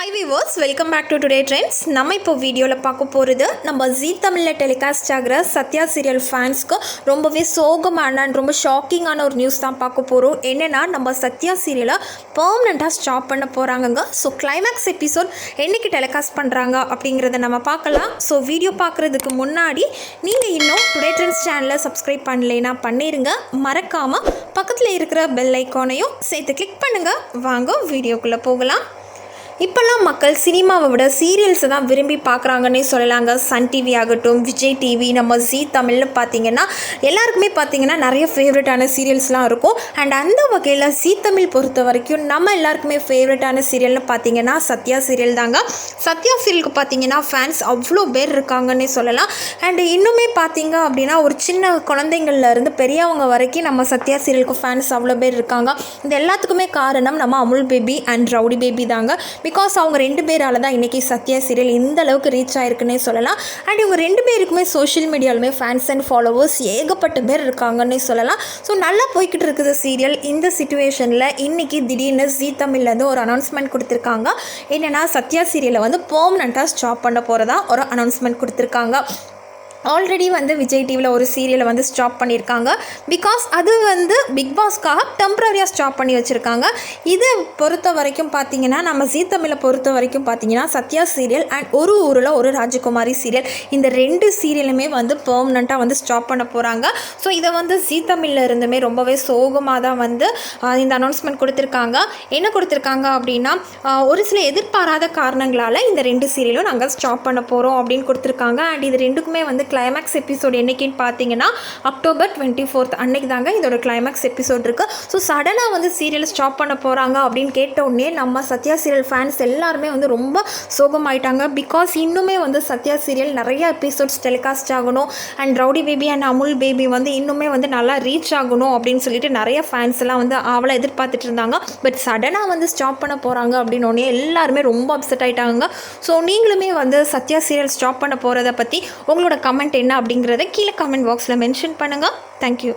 Hi viewers, welcome back to today trends. நம்ம இப்போ வீடியோவில் பார்க்க போகிறது நம்ம ஜீ தமிழில் டெலிகாஸ்ட் ஆகிற சத்யா சீரியல் ஃபேன்ஸ்க்கு ரொம்பவே சோகமான அண்ட் ரொம்ப ஷாக்கிங்கான ஒரு நியூஸ் தான் பார்க்க போகிறோம். என்னென்னா நம்ம சத்யா சீரியலை பர்மனெண்ட்டாக ஸ்டாப் பண்ண போகிறாங்கங்க. ஸோ கிளைமேக்ஸ் எபிசோட் என்றைக்கு டெலிகாஸ்ட் பண்ணுறாங்க அப்படிங்கிறத நம்ம பார்க்கலாம். ஸோ வீடியோ பார்க்குறதுக்கு முன்னாடி நீங்கள் இன்னும் டுடே ட்ரெண்ட்ஸ் சேனலை சப்ஸ்கிரைப் பண்ணலைன்னா பண்ணிடுங்க. மறக்காமல் பக்கத்தில் இருக்கிற பெல் ஐக்கானையும் சேர்த்து கிளிக் பண்ணுங்கள். வாங்க வீடியோக்குள்ளே போகலாம். இப்போல்லாம் மக்கள் சினிமாவை விட சீரியல்ஸை தான் விரும்பி பார்க்குறாங்கன்னே சொல்லலாங்க. சன் டிவி ஆகட்டும், விஜய் டிவி, நம்ம ஜீ தமிழ்னு பார்த்திங்கன்னா எல்லாருக்குமே பார்த்திங்கன்னா நிறைய ஃபேவரட்டான சீரியல்ஸ்லாம் இருக்கும். அண்ட் அந்த வகையில் ஜீ தமிழ் பொறுத்த வரைக்கும் நம்ம எல்லாருக்குமே ஃபேவரட்டான சீரியல்னு பார்த்திங்கன்னா சத்யா சீரியல் தாங்க. சத்யா சீரியலுக்கு பார்த்திங்கன்னா ஃபேன்ஸ் அவ்வளோ பேர் இருக்காங்கன்னே சொல்லலாம். அண்டு இன்னுமே பார்த்திங்க அப்படின்னா ஒரு சின்ன குழந்தைங்கள்லேருந்து பெரியவங்க வரைக்கும் நம்ம சத்யா சீரியலுக்கு ஃபேன்ஸ் அவ்வளோ பேர் இருக்காங்க. இது எல்லாத்துக்குமே காரணம் நம்ம Amul baby and rowdy baby தாங்க. பிகாஸ் அவங்க ரெண்டு பேரால் தான் இன்றைக்கி சத்யா சீரியல் இந்த அளவுக்கு ரீச் ஆகிருக்குன்னே சொல்லலாம். அண்ட் இவங்க ரெண்டு பேருக்குமே சோஷியல் மீடியாலுமே ஃபேன்ஸ் அண்ட் ஃபாலோவர்ஸ் ஏகப்பட்ட பேர் இருக்காங்கன்னே சொல்லலாம். ஸோ நல்லா போய்கிட்டு இருக்குது சீரியல். இந்த சிச்சுவேஷனில் இன்றைக்கி திடீர்னு ஜீ தமிழ்லேருந்து ஒரு அனௌன்ஸ்மெண்ட் கொடுத்துருக்காங்க. என்னென்னா சத்யா சீரியலை வந்து பெர்மனெண்ட்டாக ஸ்டாப் பண்ண போகிறதா ஒரு அனௌன்ஸ்மெண்ட் கொடுத்துருக்காங்க. ஆல்ரெடி வந்து விஜய் டிவியில் ஒரு சீரியலை வந்து ஸ்டாப் பண்ணியிருக்காங்க. பிகாஸ் அது வந்து பிக் பாஸ்க்காக டெம்ப்ரரியாக ஸ்டாப் பண்ணி வச்சுருக்காங்க. இதை பொறுத்த வரைக்கும் பார்த்திங்கன்னா நம்ம ஜீ தமிழை பொறுத்த வரைக்கும் பார்த்திங்கன்னா சத்யா சீரியல் அண்ட் ஒரு ஊரில் ஒரு ராஜகுமாரி சீரியல், இந்த ரெண்டு சீரியலுமே வந்து பெர்மனெண்ட்டாக வந்து ஸ்டாப் பண்ண போகிறாங்க. ஸோ இதை வந்து ஜீ தமிழில் இருந்துமே ரொம்பவே சோகமாக தான் வந்து இந்த அனௌன்ஸ்மெண்ட் கொடுத்துருக்காங்க. என்ன கொடுத்துருக்காங்க அப்படின்னா ஒரு சில எதிர்பாராத காரணங்களால் இந்த ரெண்டு சீரியலும் நாங்கள் ஸ்டாப் பண்ண போகிறோம் அப்படின்னு கொடுத்துருக்காங்க. அண்ட் இது ரெண்டுக்குமே வந்து கிளைமேக்ஸ் எபிசோட் என்றைக்குன்னு பார்த்தீங்கன்னா அக்டோபர் 24 அன்னைக்கு தாங்க இதோட கிளைமேக்ஸ் எபிசோட் இருக்குது. ஸோ சடனாக வந்து சீரியல் ஸ்டாப் பண்ண போகிறாங்க அப்படின்னு கேட்டோடனே நம்ம சத்யா சீரியல் ஃபேன்ஸ் எல்லாருமே வந்து ரொம்ப சோகமாயிட்டாங்க. பிகாஸ் இன்னுமே வந்து சத்யா சீரியல் நிறைய எபிசோட்ஸ் டெலிகாஸ்ட் ஆகணும் and rowdy baby and Amul baby வந்து இன்னுமே வந்து நல்லா ரீச் ஆகணும் அப்படின்னு சொல்லிட்டு நிறைய ஃபேன்ஸ் எல்லாம் வந்து அவளை எதிர்பார்த்துட்டு இருந்தாங்க. பட் சடனாக வந்து ஸ்டாப் பண்ண போகிறாங்க அப்படின்னோடனே எல்லாருமே ரொம்ப அப்செட் ஆகிட்டாங்க. ஸோ நீங்களுமே வந்து சத்யா சீரியல் ஸ்டாப் பண்ண போகிறத பற்றி உங்களோட கமெண்ட் என்ன அப்படிங்கிறத கீழே கமெண்ட் பாக்ஸில் மென்ஷன் பண்ணுங்கள். தேங்க்யூ.